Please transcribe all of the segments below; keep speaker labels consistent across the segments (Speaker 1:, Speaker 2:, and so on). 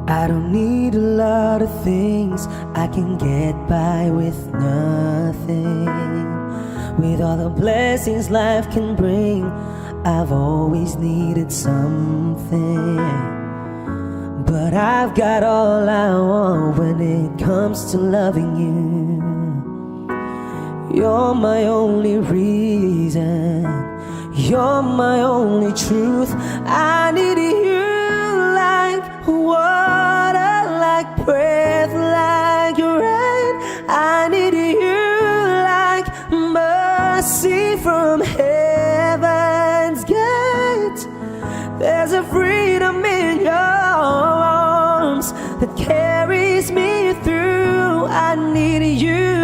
Speaker 1: I don't need a lot of things, I can get by with nothing. With all the blessings life can bring, I've always needed something. But I've got all I want when it comes to loving you. You're my only reason, you're my only truth. I need you like water, like breath, like rain. I need you like mercy from heaven's gate. There's a freedom in your arms that carries me through. I need you.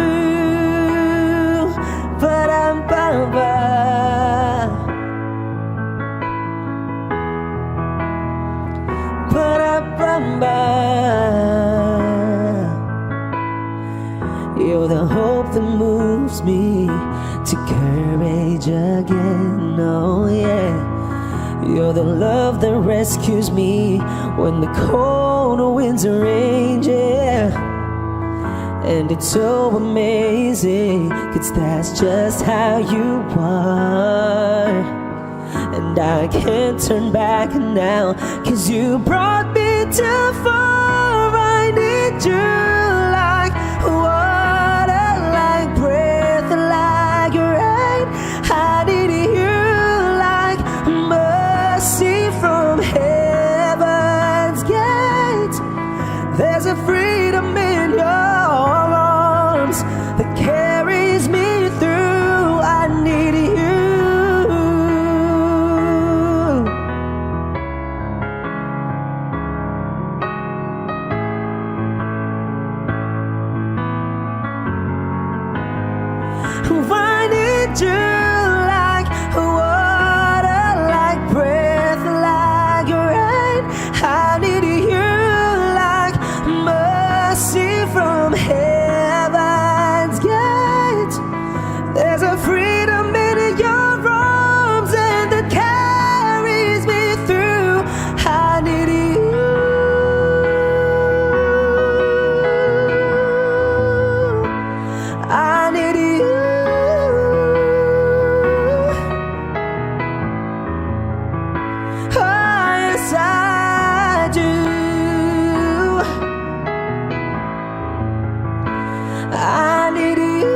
Speaker 1: Ba-dum-bum-ba. Ba-da-bum-ba. You're the hope that moves me to courage again, oh yeah. You're the love that rescues me when the cold winds rage, yeah. And it's so amazing, 'cause that's just how you are. And I can't turn back now, 'cause you brought me too far. I need you like water, like breath, like rain. I need you like mercy from heaven's gate. There's a freedom in your arms that carries me through. I need you. I need you like water, like breath, like rain. I need you like mercy from heaven's gate. There's a freedom in your arms and that carries me through. I need you. I need you. I need you.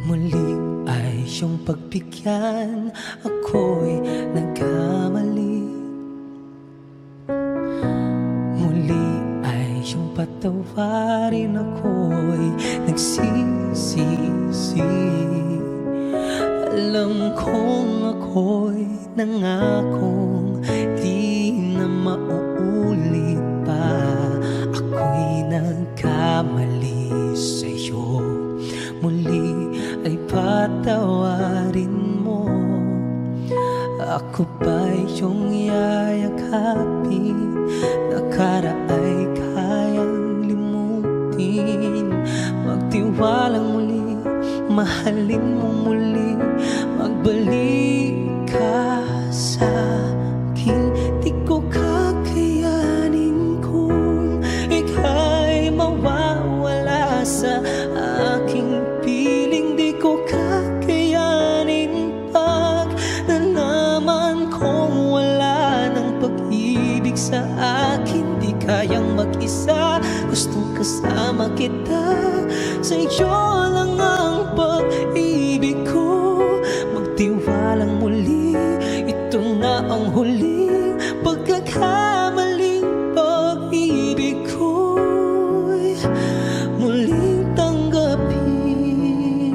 Speaker 1: Muli ay iyong pagbigyan, ako'y nagkamali. Muli ay iyong patawarin, ako'y nagsisisi. Alam kong ako'y nangakong di na mauulit pa. Ako'y nagkamali sa'yo. Muli ay patawarin mo. Ako ba'y iyong yayakapin? Nakaraay kayang limutin. Magtiwalang muli, mahalin mo muli. Magbalik ka sa akin. Di ko kakayanin kung ika'y mawawala sa aking piling. Di ko kakayanin pag nalaman kong wala ng pag-ibig sa akin. Di kayang mag-isa, gustong kasama kita. Sa iyo lang ang pag-ibig ko. Magtiwalang muli, ito na ang huling pagkakamaling pag-ibig ko'y muling tanggapin.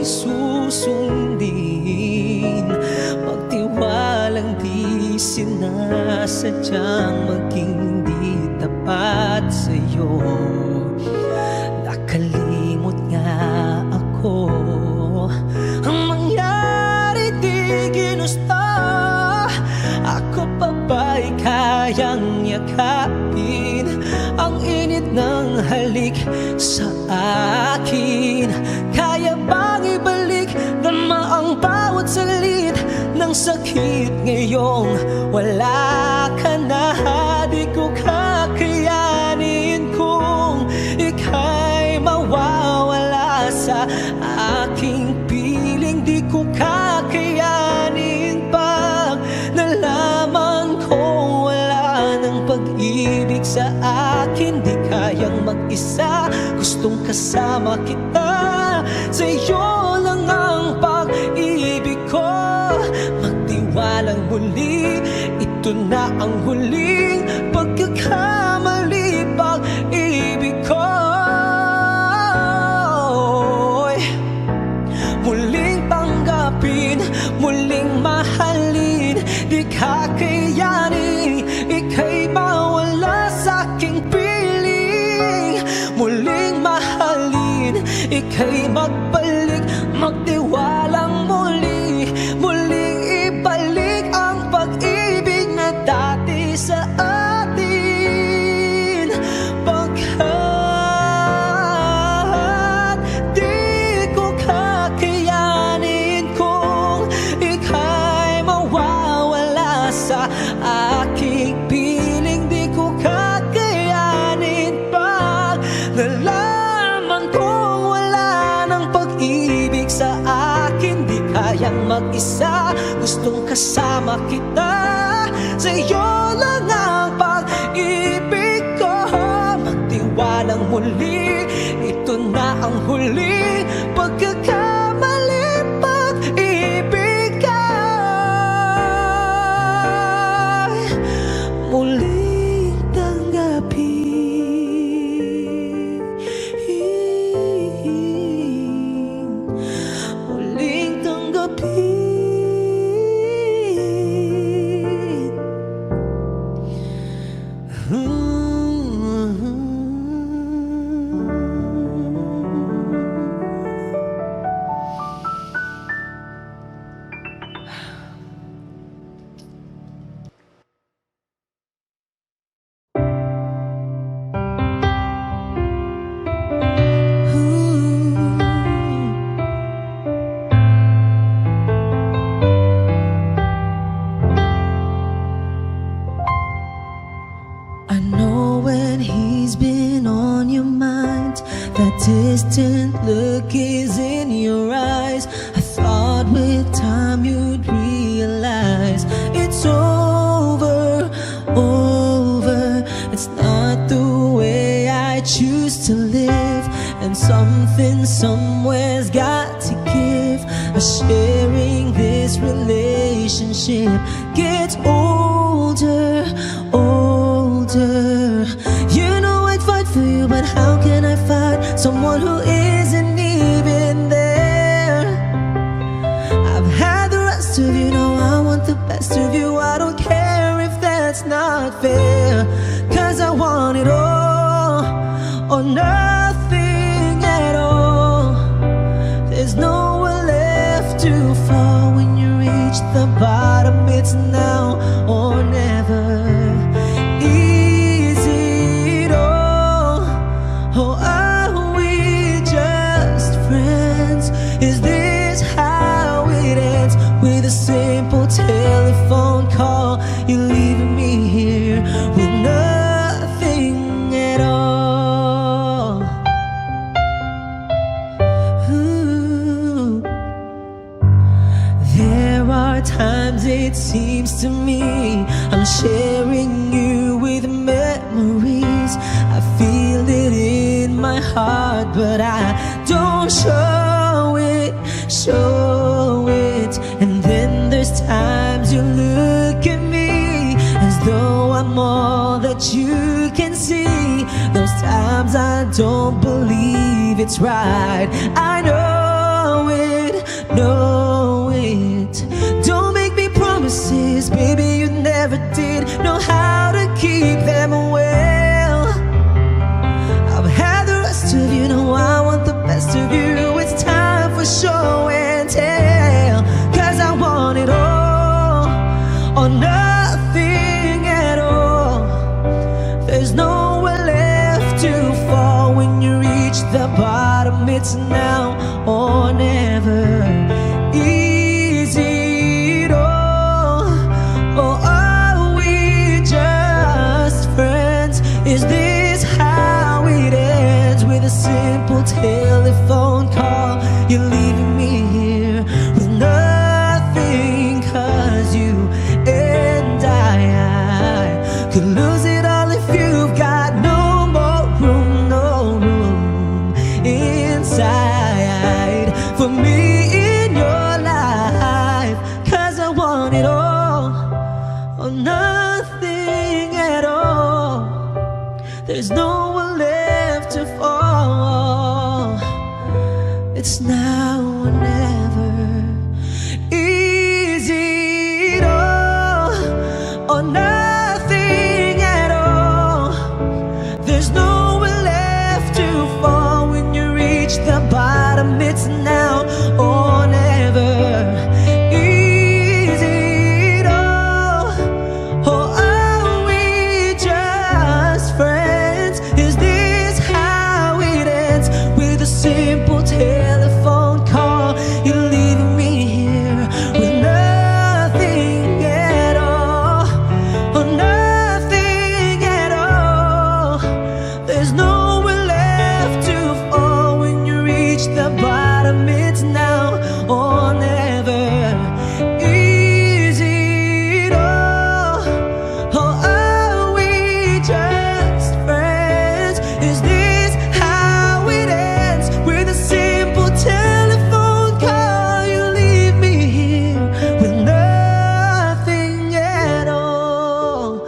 Speaker 1: susundin. Magtiwalang di sinasadyang maging di tapat sa'yo. Nakalimot nga ako, ang mangyari di ginusto. Ako pa ba'y kayang yakapin ang init ng halik sa akin? Kaya bang ibalik dama ang bawat salit ng sakit ngayong wala ka na? Di ko kakayanin kung ika'y mawawala sa aking piling. Di ko kakayanin pag nalaman kong wala ng pag-ibig sa akin. Di kayang mag-isa, gustong kasama kita. Sa'yo lang ang pag-ibig ko. Magtiwalang muli, ito na ang huling pagkakamali. Pag-ibig ko muling tanggapin, muling mahalin. Di kakayanin ika'y mawala sa aking piling. Muling mahalin, ika'y magbalik, magtiwalang muli. Muling ibalik ang pag-ibig na dati sa atin. Pagkat di ko kakayanin kung ika'y mawawala sa aking piling. Di ko kakayanin pag nalaman kong wala ng pag-ibig sa akin. Di kayang mag-isa, gustong kasama kita. Sa'yo lang ang pag-ibig ko. Magtiwalang muli, ito na ang huli pagkakamali. Pag-ibig ka muling tanggapin, muling tanggapin. I know when he's been on your mind, that distant look is in your eyes. I thought with time you'd realize it's over, over. It's not the way I choose to live, and something somewhere's got to give. Sharing this relationship gets older, older. You know I'd fight for you, but how can I fight someone who isn't even there? I've had the rest of you, now I want the best of you. I don't care if that's not fair, 'cause I want it all or nothing at all. There's nowhere left to fall when you reach the bottom. It's now or never. Is it all, or are we just friends? Is this how it ends? With a simple telephone call, you're leaving me here with nothing at all. Ooh. There are times it seems to me I'm sharing you with memories. I feel it in my heart, but I don't show it, show it. And then there's times you look at me as though I'm all that you can see. Those times I don't believe it's right. I know know it, know it. Don't make me promises, baby, you never did know how to keep them well. I've had the rest of you, now I want the best of you. It's time for show and tell, 'cause I want it all or nothing at all. There's nowhere left to fall when you reach the bottom. It's now or never. Easy it all, or are we just friends? Is this how it ends? With a simple telephone call, you're leaving me here with nothing, 'cause you and I could lose it all if you've got no more room, no room inside for me in your life. 'Cause I want it all or nothing at all. There's no one left to fall. It's now or never. Easy it all or nothing at all. There's nowhere left to fall when you reach the bottom. It's now or never. Easy it all, or are we just friends? Is this how it ends? With a simple telephone call, you're leaving me here with nothing at all, or nothing at all. There's nowhere left to fall when you reach the bottom. It's now or never. Easy it all, or are we just friends? Is this how it ends? With a simple telephone call, you leave me here with nothing at all.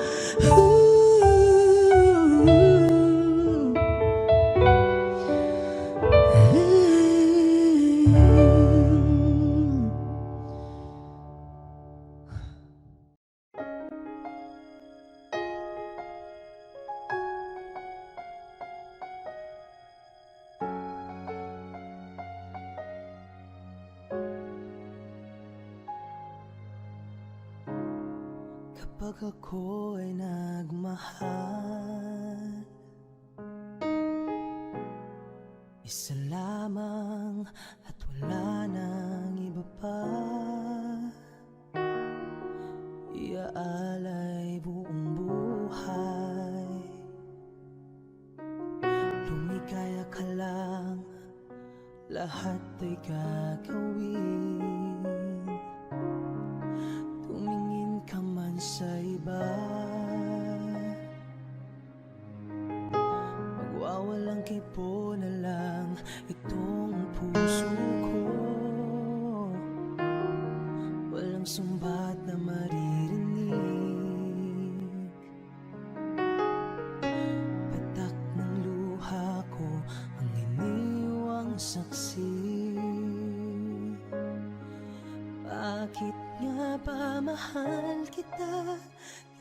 Speaker 1: Kapag ako ay nagmahal, isa lamang at wala nang iba pa. Iaalay buong buhay, lumikaya ka lang, lahat ay gagawin. Tumingin ka man sa iba, magwawalang kipo na lang itong puso ko. Walang sumbat na maririnig, patak ng luha ko ang iniwang saksi. Bakit nga ba mahal kita?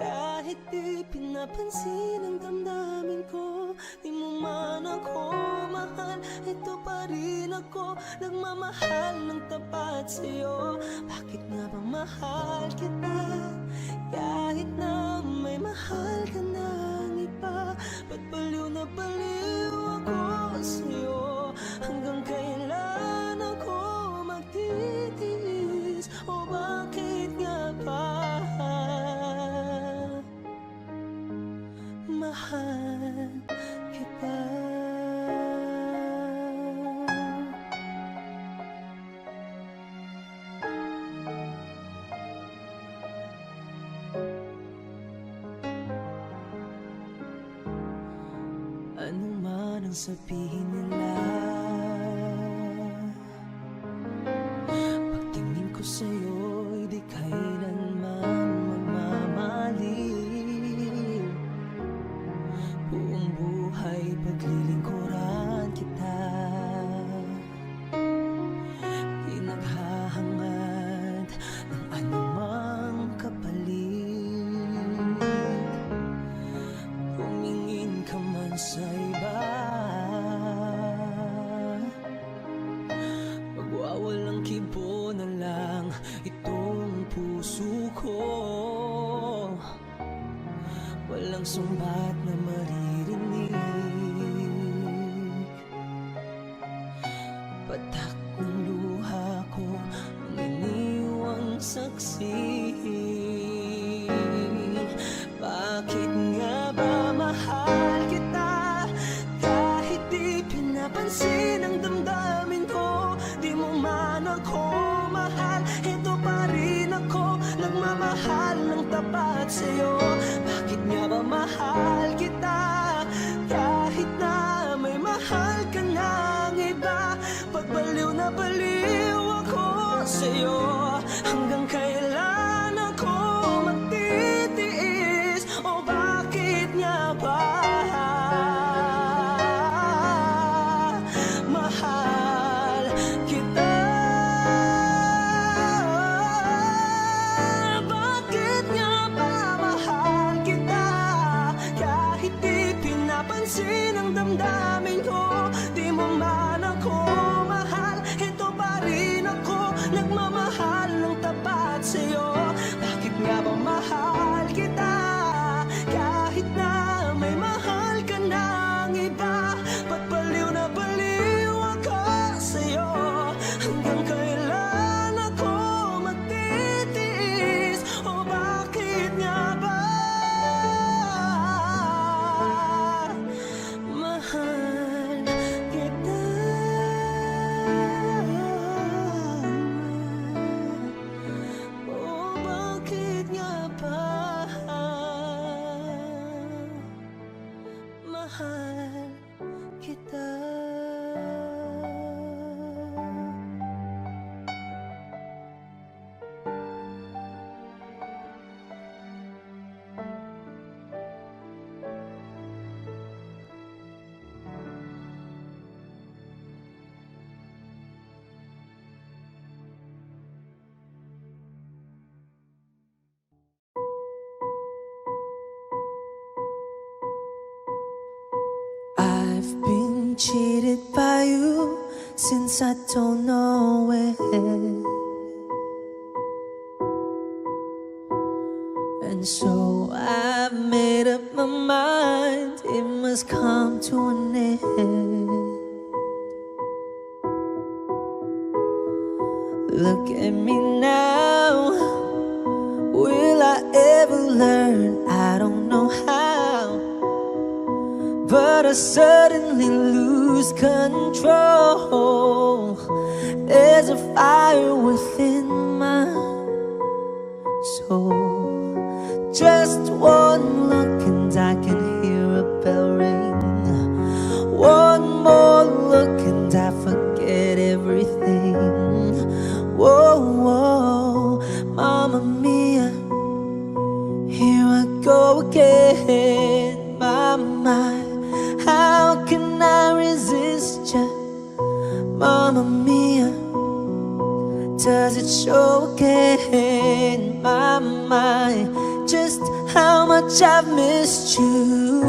Speaker 1: Kahit di pinapansin ang damdamin ko, di mo man ako mahal, ito pa rin ako, nagmamahal ng tapat sa'yo. Bakit nga ba mahal kita? Kahit na may mahal ka ng iba, ba't baliw na baliw ako sa'yo? Hanggang kailan ako magtitiis? O bakit nga ba mahal kita? Ano man ang sabihin nila, pagtingin ko sa'yo'y di kailanman magmamaliw. Buong buhay paglilingkuran kita, sa iba. Magwawalang kibo na lang itong puso ko. Walang sumbat na maririnig. Patak ng luha ko ang iniwang saksi. Bakit nga ba mahal kita kahit di pinapansin ang damdamin ko? Di mo man ako mahal, ito pa rin ako nagmamahal ng tapat sa'yo. Bakit nga ba mahal kita kahit na may mahal ka ng iba? Pagbaliw na baliw ako sa'yo. Hanggang kailan ako magtitiis? O bakit nga ba mahal kita? Bakit nga ba mahal kita kahit di pinapansin ang damdamin ko? Di mo man ako mahal, ito pa rin ako nagmamahal ng tapat sa'yo. Bakit nga ba mahal kita kahit na may mahal ka ng iba? Ba't baliw na baliw ako sa'yo? Hanggang kailan ako magtitiis? O bakit nga ba mahal kita? O bakit nga ba mahal kita? I've been cheated by you since I don't know when. And so I've made up my mind, it must come to an end. Look at me now, will I ever learn? I don't know how, but I suddenly lose control. There's a fire within my soul. Just one look and I can hear a bell ring. One more look and I forget everything. Whoa, whoa, Mamma Mia, here I go again. My mind, how can I resist ya? Mamma Mia, does it show again? My mind, just how much I've missed you.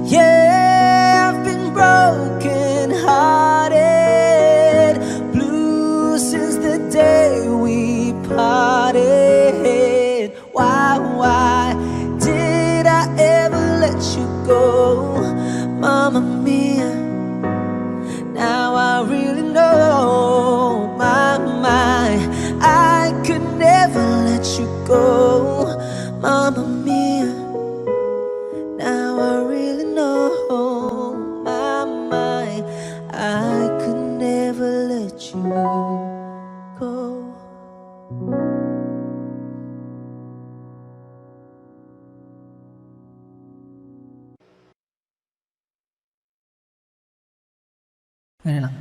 Speaker 1: Yeah, I've been broken hearted, blue since the day we parted. Why did I ever let you go? Mamma Mia, now I really know. My mind, I could never let you go. Mamma Mia, now I really know. My mind, I could never let you go. Ganyan lang.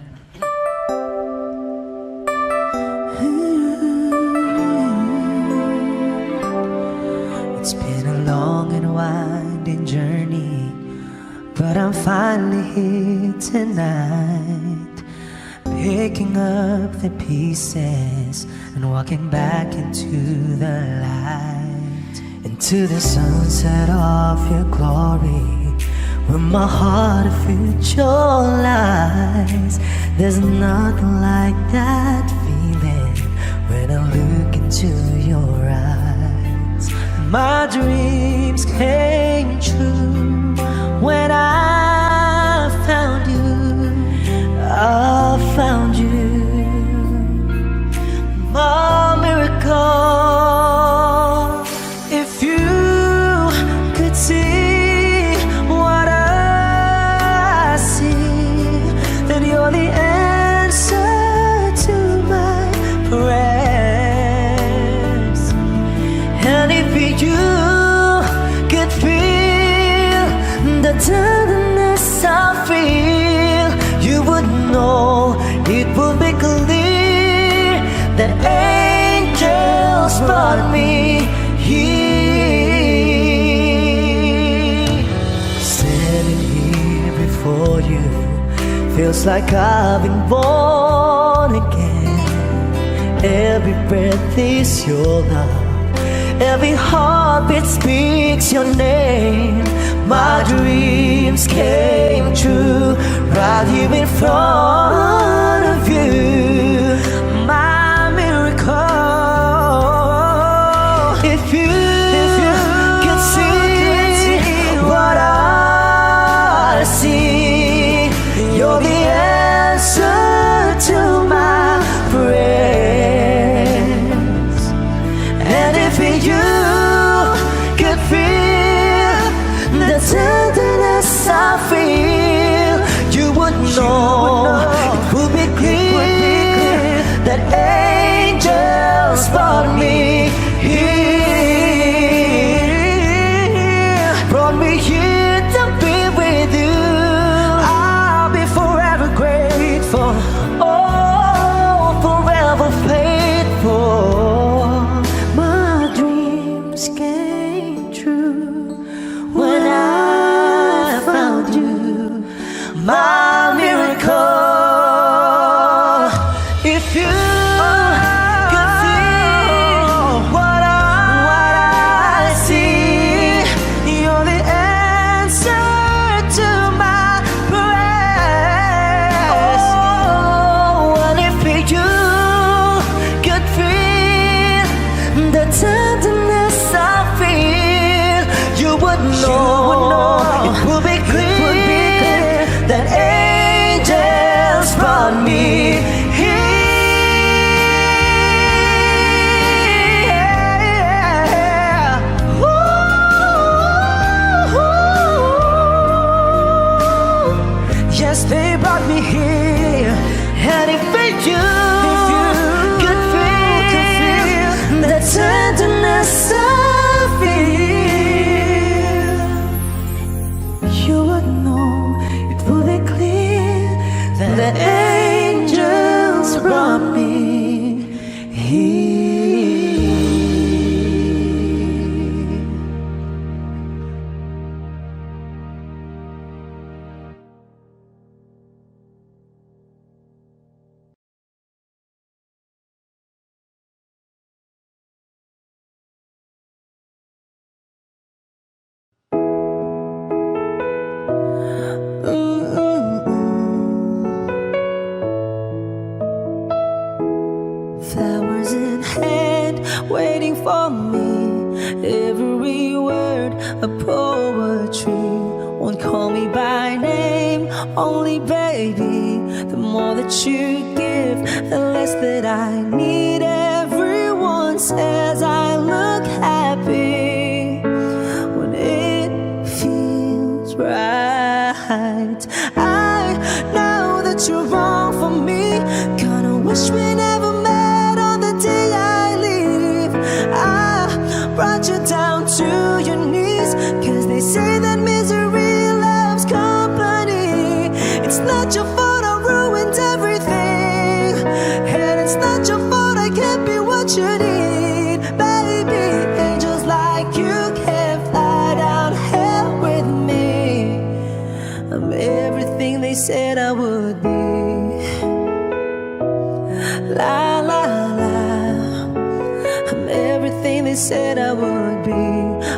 Speaker 1: It's been a long and winding journey, but I'm finally here tonight, picking up the pieces and walking back into the light, into the sunset of your glory. when my heart visualizes. There's nothing like that feeling when I look into your eyes. My dreams came true when I found you. I found you, my miracle. If you could see what I see, then you're the answer to my prayers. And if you could feel the tenderness I feel, you would know, it would be clear that angels brought me here. Standing here before you feels like I've been born again. Every breath is your love, every heartbeat speaks your name. My dreams came true right here in front of you, my miracle. If you could see what I see, you're the answer to my prayers. And if you could feel the tenderness I feel, you would know, it would be clear that angels brought me here, brought me here to be with you. I'll be forever grateful, oh, forever faithful. My dreams came true when I found you, my miracle. If you could see what I see, you're the answer to my prayers. Oh, and if you could feel the tenderness I feel, you would know, it will be clear that angels brought me here. Ooh, yes, they brought me here. And if you could feel the tenderness I feel, you would know, it would be clear that the angels brought me here. Flowers in hand, waiting for me. Every word a poetry. Won't call me by name, only baby. The more that you give, the less that I need. Everyone says I look happy when it feels right. I know that you're wrong for me. Gonna wish we never met on the day I leave. I brought you down to your knees, 'cause they say that misery loves company. It's not your fault I ruined everything, and it's not your fault I can't be what you need. Baby, angels like you can't fly down hell with me. I'm everything they said I would be. La la la, I'm everything they said I would be.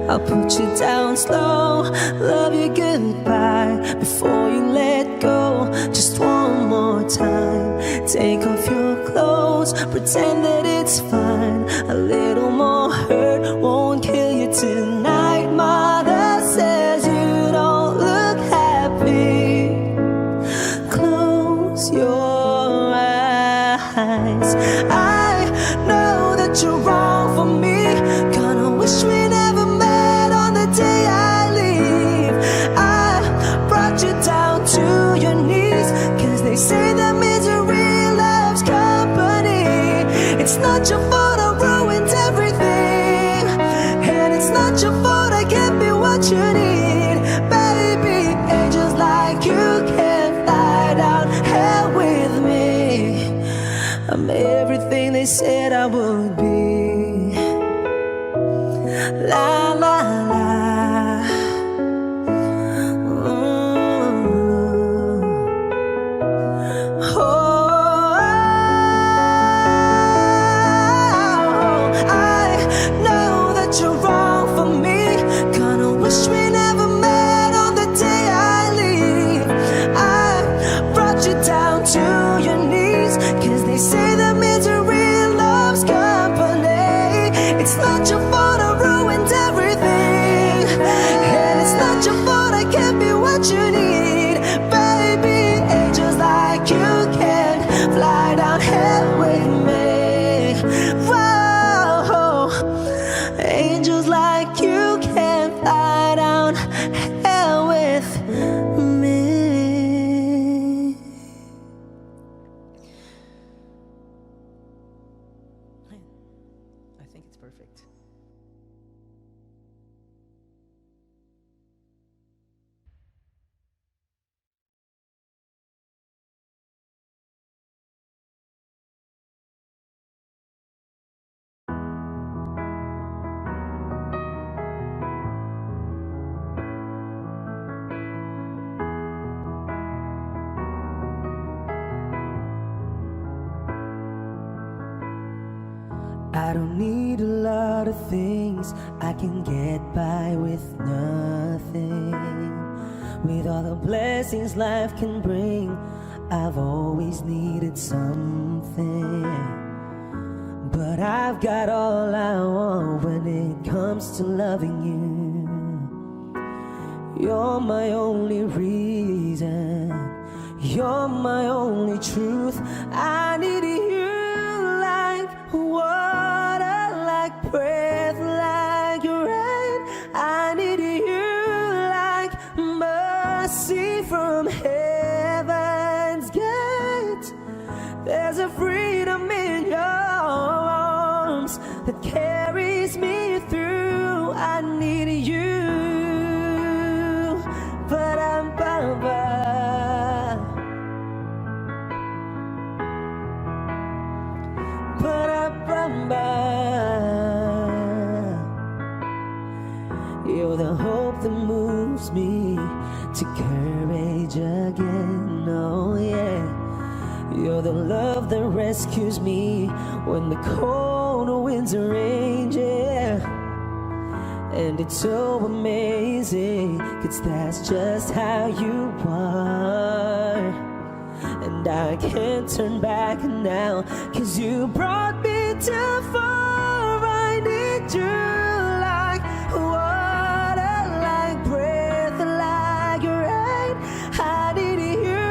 Speaker 1: I'll put you down slow, love you goodbye before you let go. Just one more time, take off your clothes, pretend that it's fine. A little more hurt won't kill you tonight. Mother says you don't look happy. Close your eyes. I know that you're wrong for me. Gonna wish we never met on the day I leave. I brought you down to your knees, 'cause they say that misery loves company. It's not your fault I ruined everything, and it's not your fault I can't be what you need. Baby, angels like you can't fly down hell with me. I'm everything they said I would be. La la la.
Speaker 2: Perfect.
Speaker 1: I don't need a lot of things, I can get by with nothing. With all the blessings life can bring, I've always needed something. But I've got all I want when it comes to loving you. You're my only reason, you're my only truth. I need you like water, like breath, like rain. I need you like mercy from heaven's gate. There's a freedom in your arms that carries me through. I need you. You're the hope that moves me to courage again, oh yeah. You're the love that rescues me when the cold winds rage, yeah. And it's so amazing, 'cause that's just how you are. And I can't turn back now, 'cause you brought me too far. I need you like water, like breath, like rain. I need you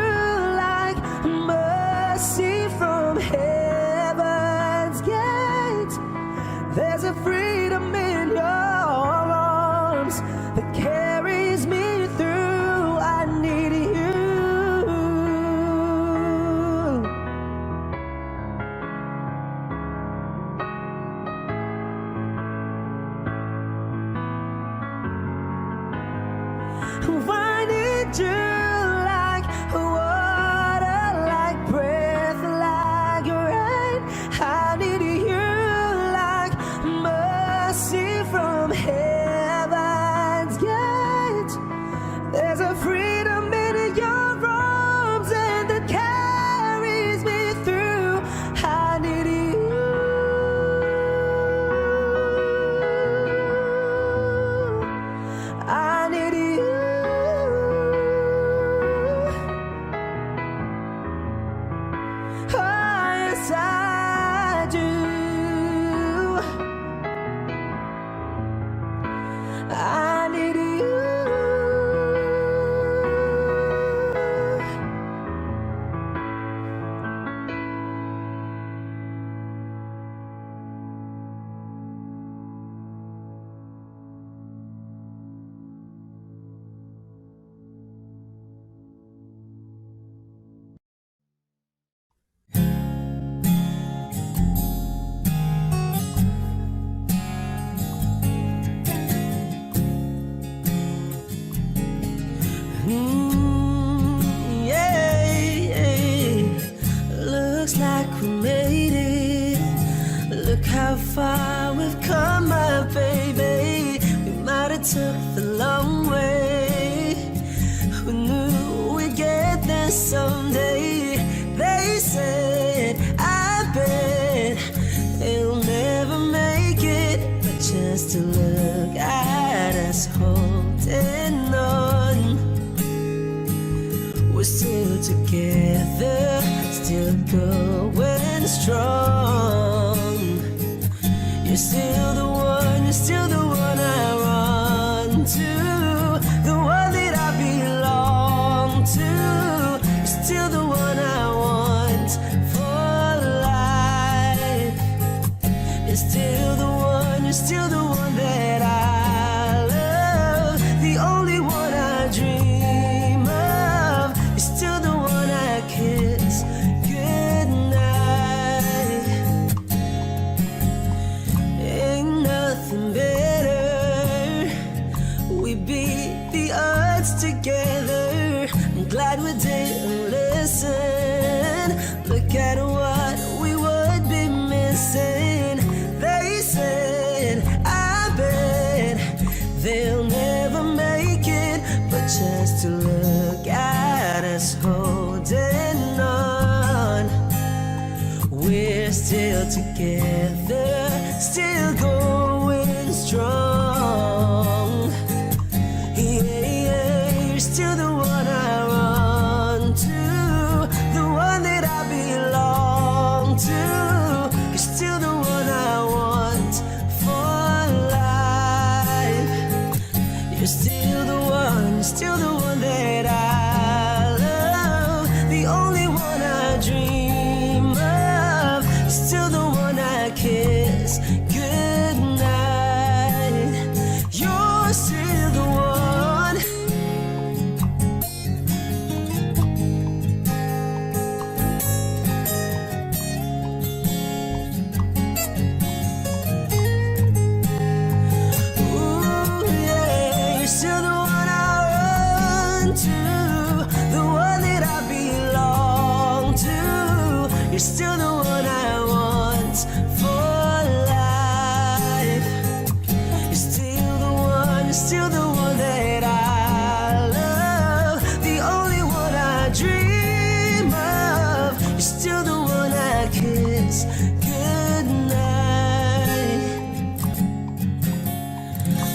Speaker 1: like mercy from heaven's gate. There's a freedom in your arms that carries me through. I need you. like we made it. Look how far we've come, my baby. We might have took the long way. Who knew we'd get there someday? They said, I bet they'll never make it, but just to look at us holding on. We're still together, still going strong. You're still the one, you're still the one I run to, the one that I belong to. You're still the one I want for life. You're still the one, you're still the one that I love, the only one I dream of. You're still the one I kiss goodnight. Ain't nothing better. We beat the odds together. I'm glad we didn't listen. Look at what we would be missing. They said, I bet they'll never make it, but just to look at us holding on. We're still together, still going strong. Yeah, you're still the one I run to, the one that I belong to. You're still the one I want for life. You're still the one, still the one that I love, the only one I dream of. You're still the one I kiss goodnight. You're still the one. Ooh, yeah, you're still the one I run to, the one that I belong to. You're still the one I want for life. You're still the one, you're still the one that I love, the only one I dream of. You're still the one I kiss goodnight.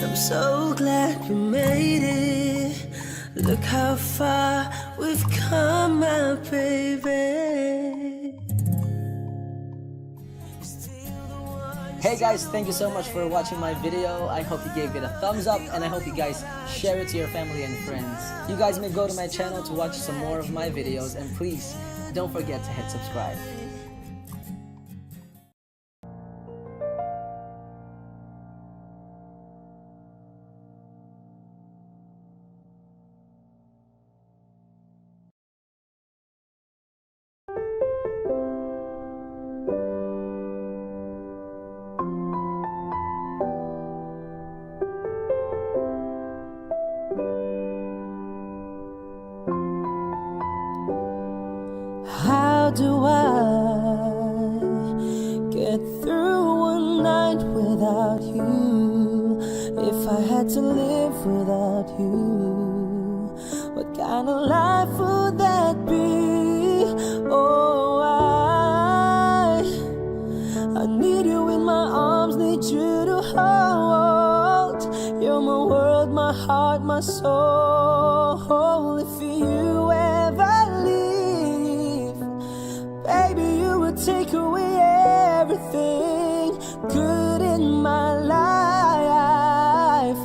Speaker 1: I'm so glad we made it. Look how far we've come, my baby.
Speaker 2: Hey guys, thank you so much for watching my video. I hope you gave it a thumbs up and I hope you guys share it to your family and friends. You guys may go to my channel to watch some more of my videos, and please don't forget to hit subscribe.
Speaker 1: How do I get through one night without you? If I had to live without you, what kind of life would that be? Oh, I need you in my arms, need you to hold. You're my world, my heart, my soul. If you ever leave, baby, you would take away everything good in my life.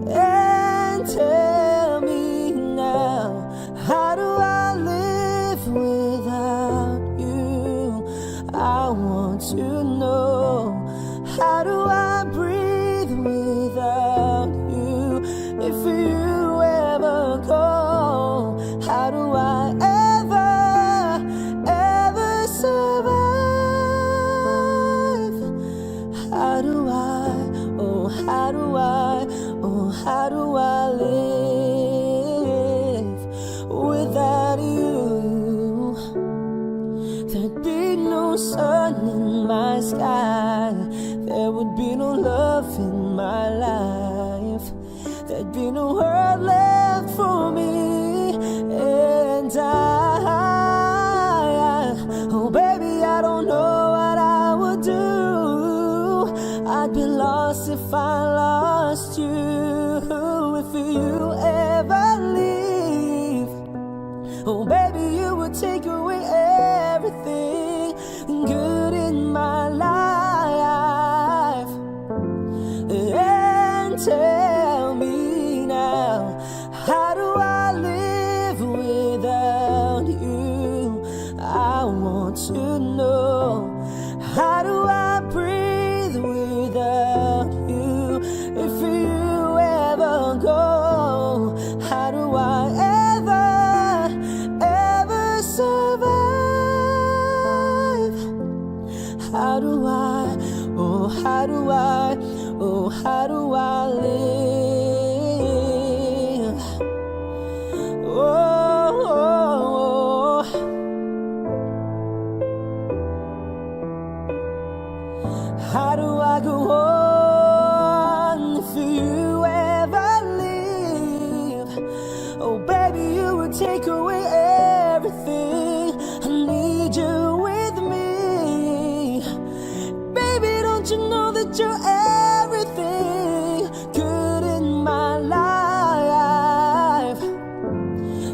Speaker 1: And tell me now, how do I live without you? I want to know, how do I breathe without you? If you ever go, how do I ever survive? How do I, oh how do I, oh how do I live without you? Oh baby, you would take away everything good in my life. And tell me now, how do I live without you? I want to know, how do I breathe without you? If you ever go, how do I ever survive? How do I, oh how do I, oh how do I live? Oh, how do I go on if you ever leave? Oh baby, you would take away everything. I need you with me. Baby, don't you know that you're everything good in my life?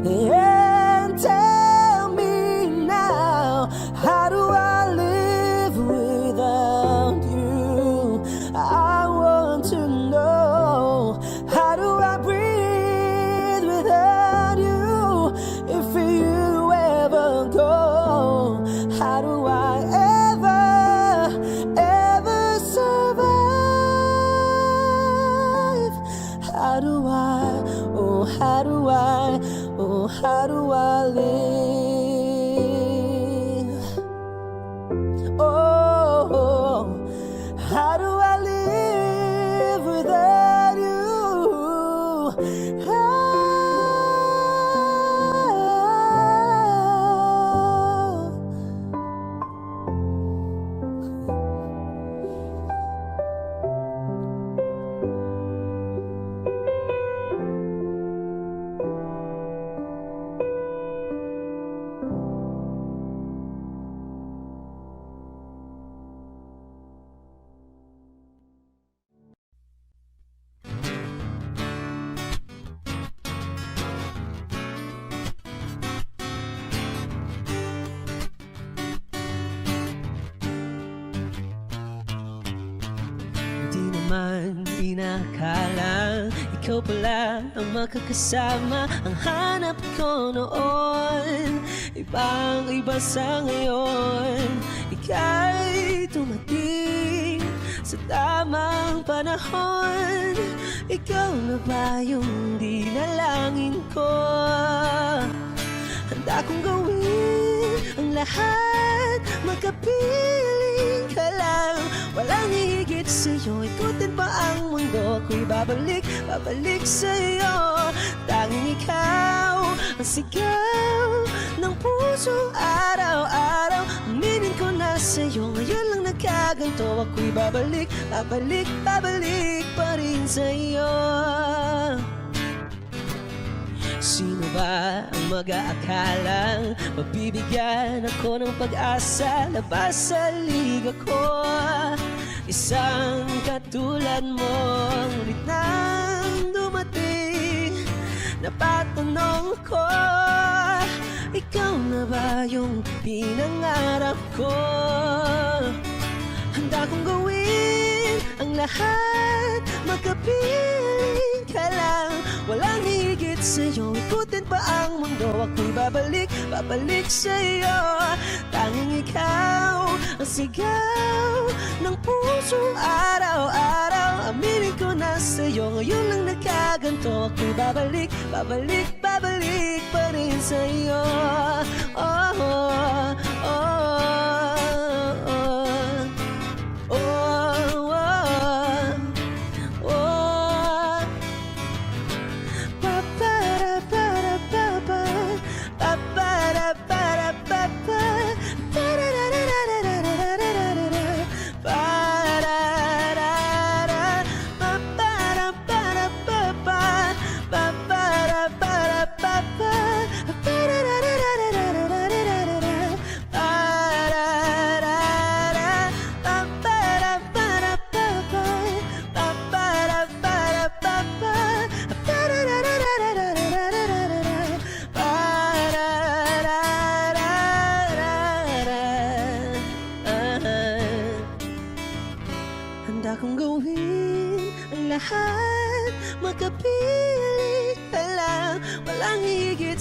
Speaker 1: And tell me now, how do I live without you? I want to know, how do I breathe without you? If you ever go, how do I ever survive? How do I, oh how do I, oh how do I live? Oh, how do I live without you? Di naman inakala ikaw pala ang makakasama. Ang hanap ko noon, ibang iba sa ngayon. Ika'y tumating sa tamang panahon. Ikaw na ba yung dinalangin ko? Handa kong gawin ang lahat, makapiling ka lang. Walang higit sa'yo, ikutin pa ang mundo. Ako'y babalik sa'yo. Tanging ikaw ang sigaw ng puso araw-araw. Aminin ko na sa'yo, ngayon lang nagkaganto. Ako'y babalik pa rin sa'yo. Sino ba ang mag-aakalang mabibigyan ako ng pag-asa? Labas sa liga ko, isang katulad mo ulit nang dumating. Napatanong ko, ikaw na ba yung pinangarap ko? Handa kong gawin ang lahat, makapiling ka lang. Walang higit sa'yo, ikutin pa ang mundo. Ako'y babalik sa'yo. Tanging ikaw ang sigaw ng puso araw-araw. Aminin ko na sa'yo, ngayon lang nagkaganto. Ako'y babalik pa rin sa'yo. Oh, oh, oh, oh, oh, oh.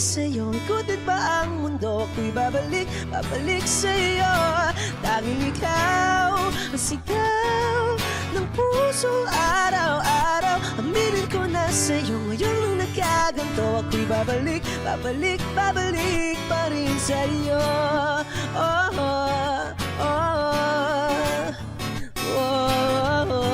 Speaker 1: sa'yo. Ikutin pa ang mundo, ako'y babalik, babalik sa'yo. Tanging ikaw ang sigaw ng puso araw-araw. Aminin ko na sa'yo, ngayon lang nagkaganto. Ako'y babalik, babalik, babalik pa rin sa'yo. Oh, oh, oh, oh, oh, oh.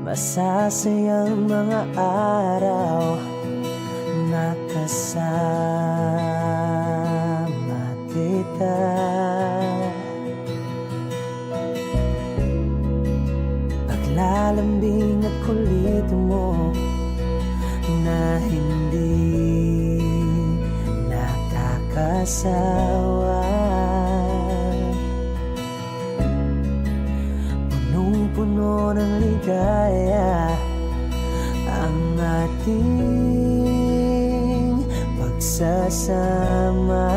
Speaker 1: Masasayang mga araw na kasama kita. Paglalambing at kulit mo na hindi nakakasawa. Punong-puno ng ligaya ang ating pagsasama,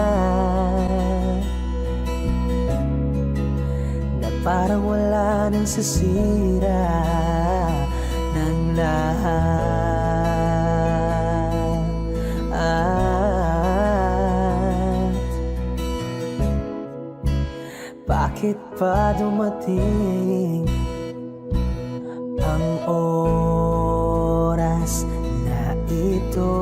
Speaker 1: na parang wala nang sisira ng lahat. Bakit pa dumating ang oras na ito?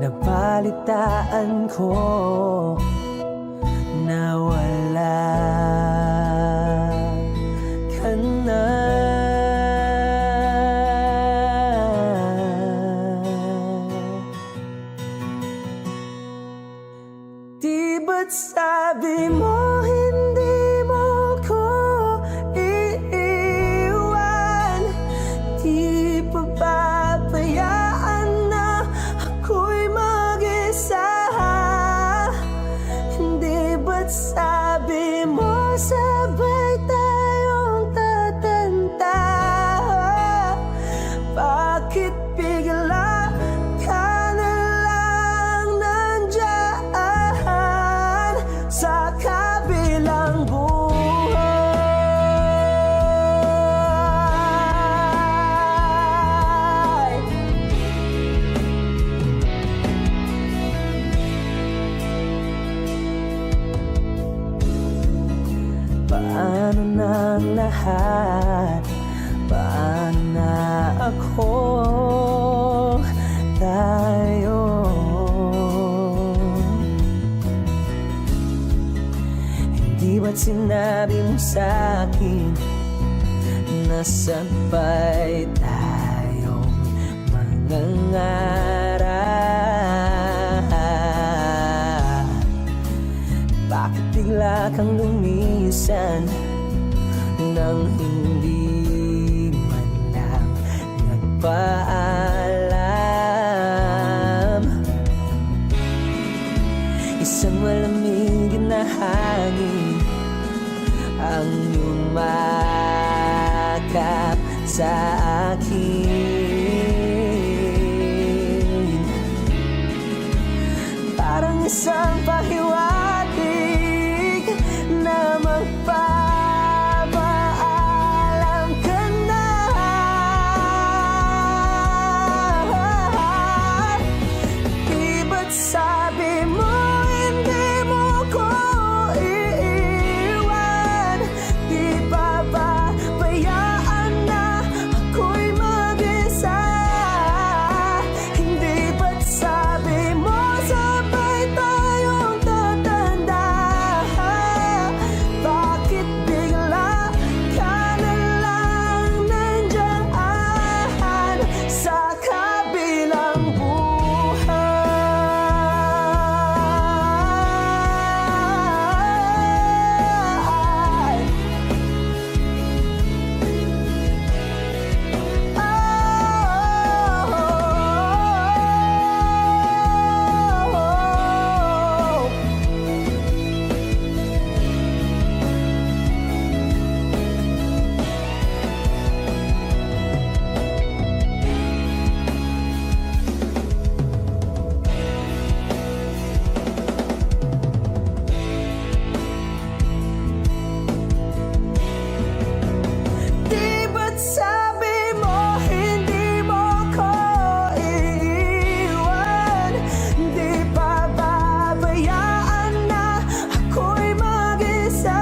Speaker 1: Nabalitaan ko na wala ka na. lahat, paano na ako tayo? Hindi ba't sinabi mo sa'kin na sabay tayong mangangarap? Bakit bigla kang lumisan nang hindi man lang nagpaalam? Isang malamig na hangin ang yumakap sa akin, parang isang pahiwatig na magpapaalam ka na. Di ba't sabi mo hindi mo ko iiwan? Di ba babayaan na ako'y mag-isa? Hindi ba't sabi mo sabay tayong tatanda? Bakit bigla ka na lang nandiyan sa kabilang buhay? Di ba't sabi mo hindi mo ko iiwan? Di ba babayaan na ako'y mag-isa?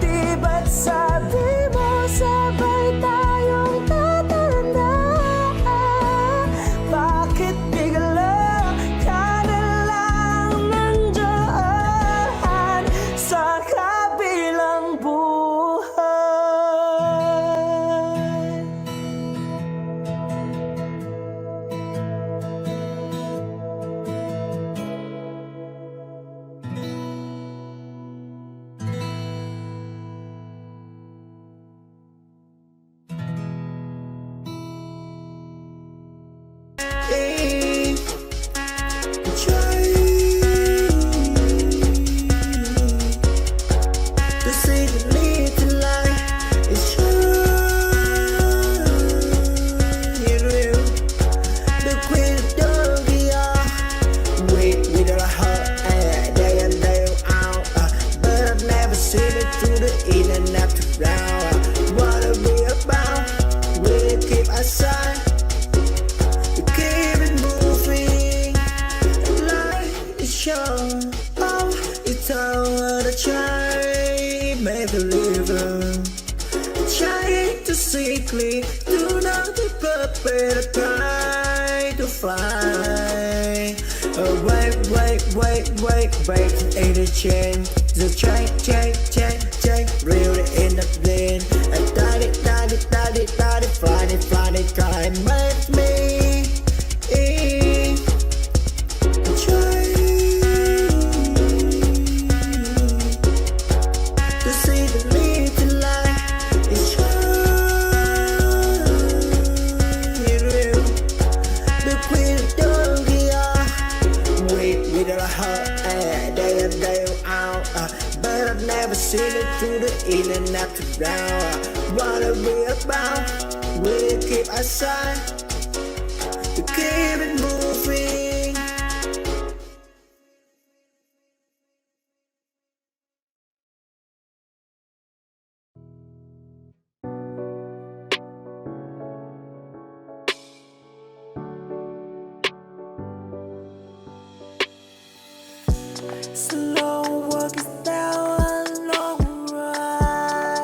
Speaker 1: Di ba't sabi mo sabay tayong tatanda? Bakit bigla ka na lang nandiyan sa kabilang buhay? To see the little light is shining. The queen of the wait with her heart day and day out. But I've never seen it through the in and after round. Wanna be about, will keep aside, to keep it moving. Life is short, oh, it's all the try, make a living. Trying to see clear, do not give up, better try to fly. Wait, ain't a change. The change, really in the blend. I thought it, fly, try, make me. To see the little light is shining. The queen of the wait with her heart day and day out. But I've never seen it through the in and after round. Wanna be about, will keep aside, to keep it moving. Slow walk is down a long ride.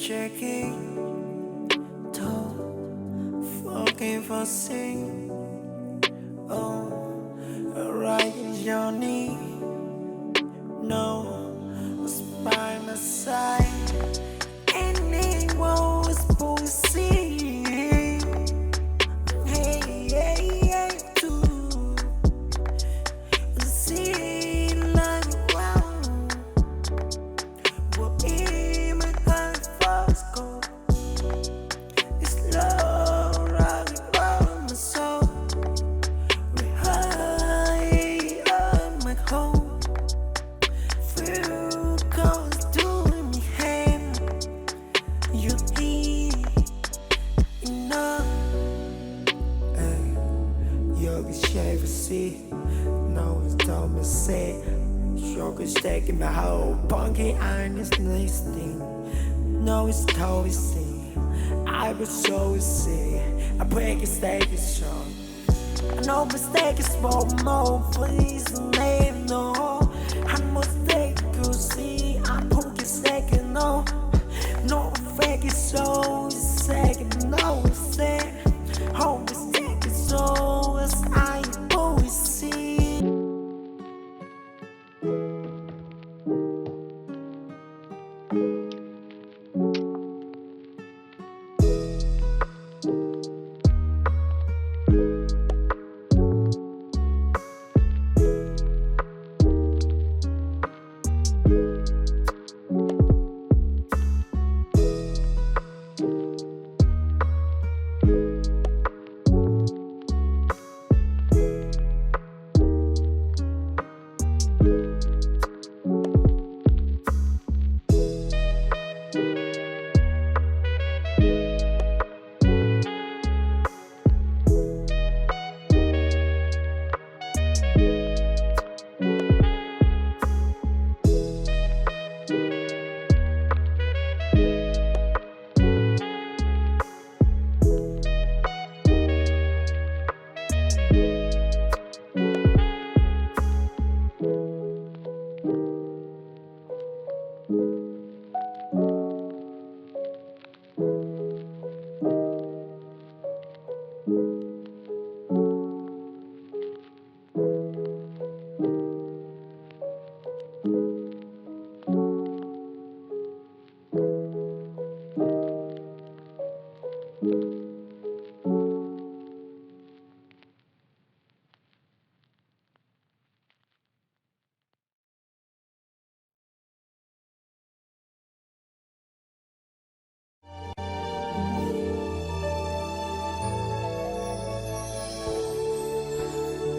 Speaker 3: shaking, toe, fucking for sing. Oh, right in your knee. No, it's by my side. Anyone was pussy. Hey, hey, hey, too. See, like, wow. What in my heart was gold. It's love running around my soul. We're high on my home. Feel goes doing me hand. You eat enough. Hey, yoga shave a seat. No, it's dumb as say. Sugar's taking my whole punky honest listening. No, it's totally see. I was always see. I break a stake is strong. No mistake is small more. Please name no. I must take you see. I'm poking second no. No fake is so second no say. Home mistake is so as I always see.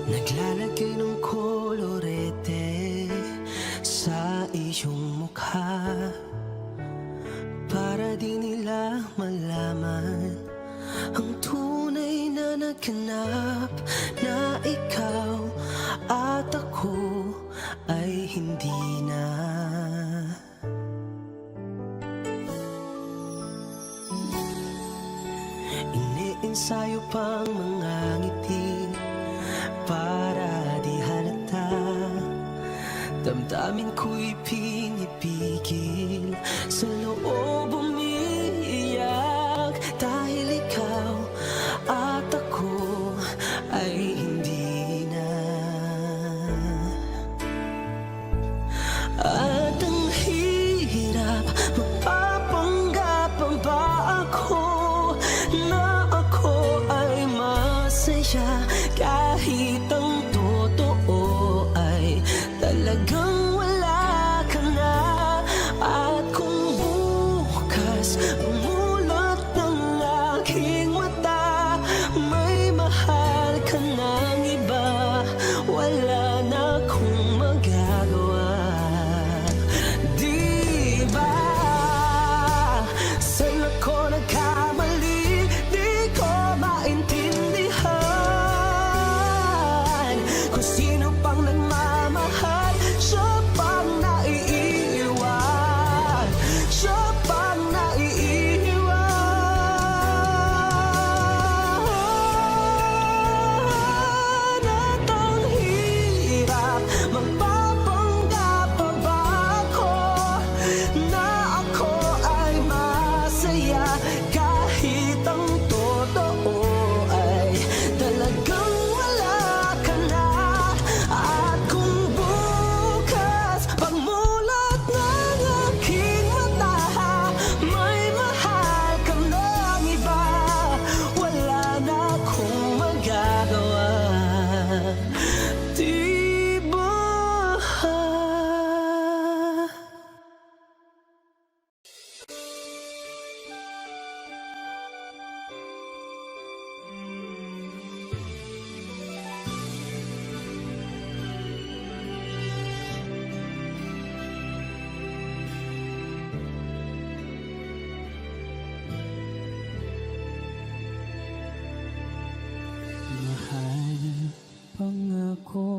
Speaker 1: Naglalagay ng kolorete sa iyong mukha para di nila malaman ang tunay na naganap, na ikaw at ako ay hindi na. Iniensayo pang mga ngiti para di halata. Damdamin ko'y pinipigil, sa loob umiiyak, dahil ikaw at ako ay hindi na. At ang hirap, magpapanggap pa ba ako na ako ay masaya, kahit ang totoo ay talagang wala ka na. At kung bukas umulot ng aking mata, may mahal ka ng iba, wala na akong magagawa. Di ba? Saan ako nagkamali? Di ko maintindihan kung sino pang nagmamahal, siya pang naiiwan, siya pang naiiwan.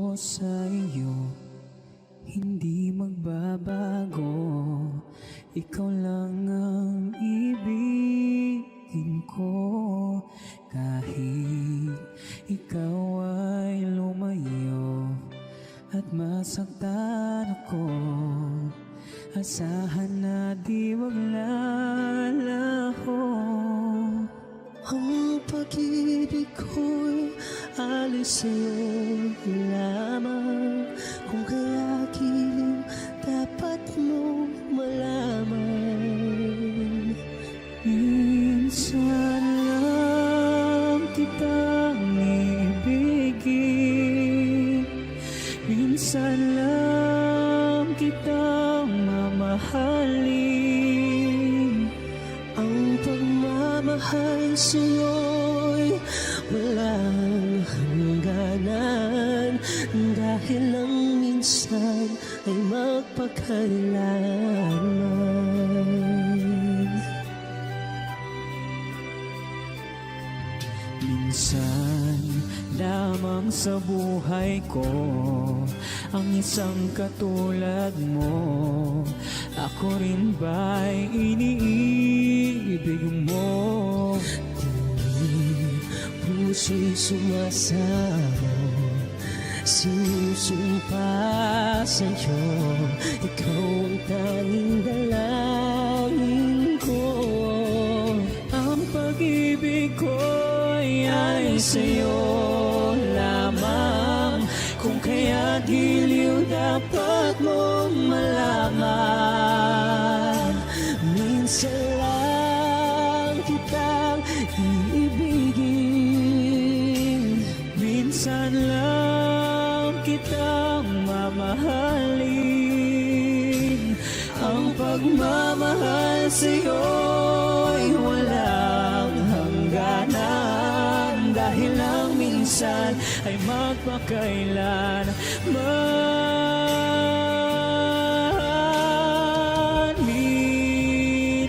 Speaker 1: ko sa iyo, hindi magbabago. Ikaw lang ang ibigin ko. Kahit ikaw ay lumayo at masaktan ako, asahan na di maglalaho. Ang pag-ibig ko'y alis sa'yo lamang. Kung kaya giliw, dapat mong malaman. Minsan lang kitang ibigin, minsan lang kitang mamahalin. Ang pagmamahal sa'yo'y walang hangganan, dahil lang minsan ay magpakailanman. Minsan lamang sa buhay ko ang isang katulad mo. Ako rin ba'y iniibig mo? Tuwing puso'y sumasamo, sinusumpa sa'yo, ikaw ang tanging dalangin ko. Ang pag-ibig ko'y ay sa'yo lamang. Kung kaya giliw, dapat mong malaman. Minsan lang kitang iibigin, minsan lang kitang mamahalin. Ang pagmamahal sa'yo'y walang hangganan, dahil lang minsan ay magpakailanman.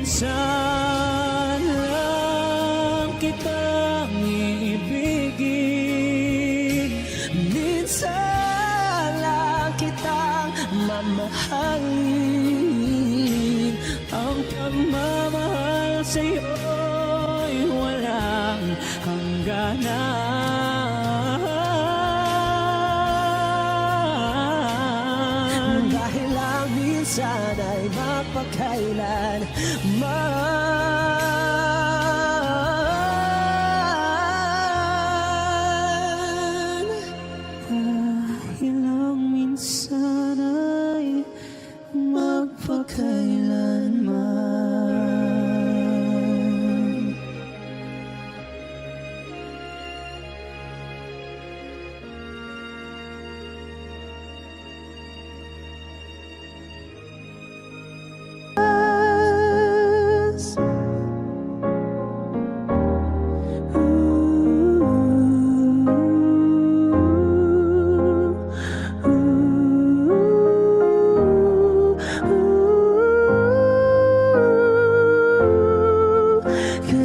Speaker 1: Minsan lang kitang iibigin, minsan lang kitang mamahalin. Ang pagmamahal sa'yo'y walang hangganan, dahil lang minsan ay magpakailanman. Dahil lang minsan ay magpakailanman.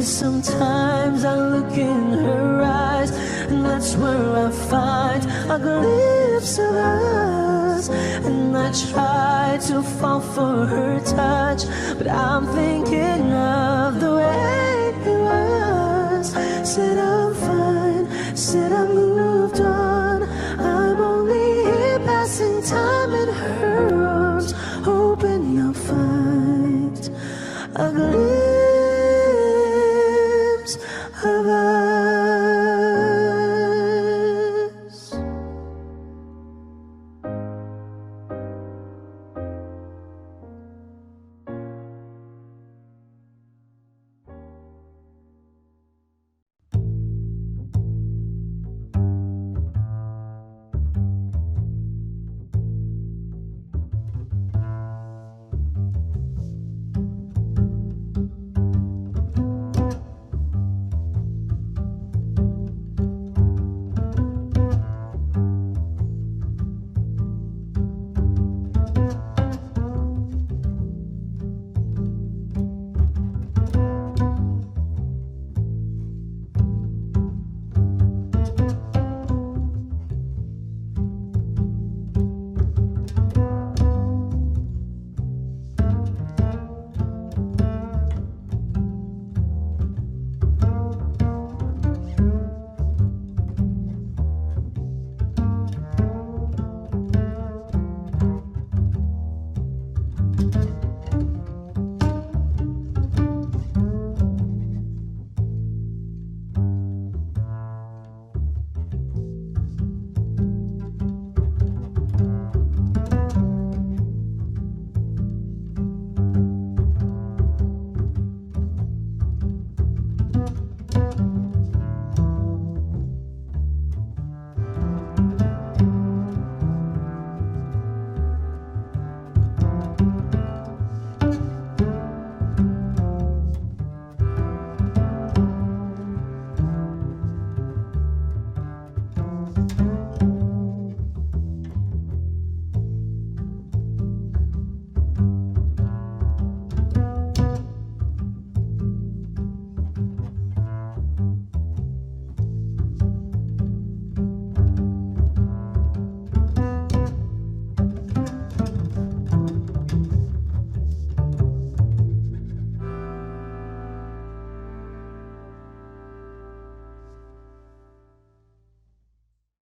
Speaker 1: Sometimes I look in her eyes, and that's where I find a glimpse of us. And I try to fall for her touch, but I'm thinking of the way it was. Said I'm fine, said I moved on. I'm only here passing time in her arms, hoping you'll find a glimpse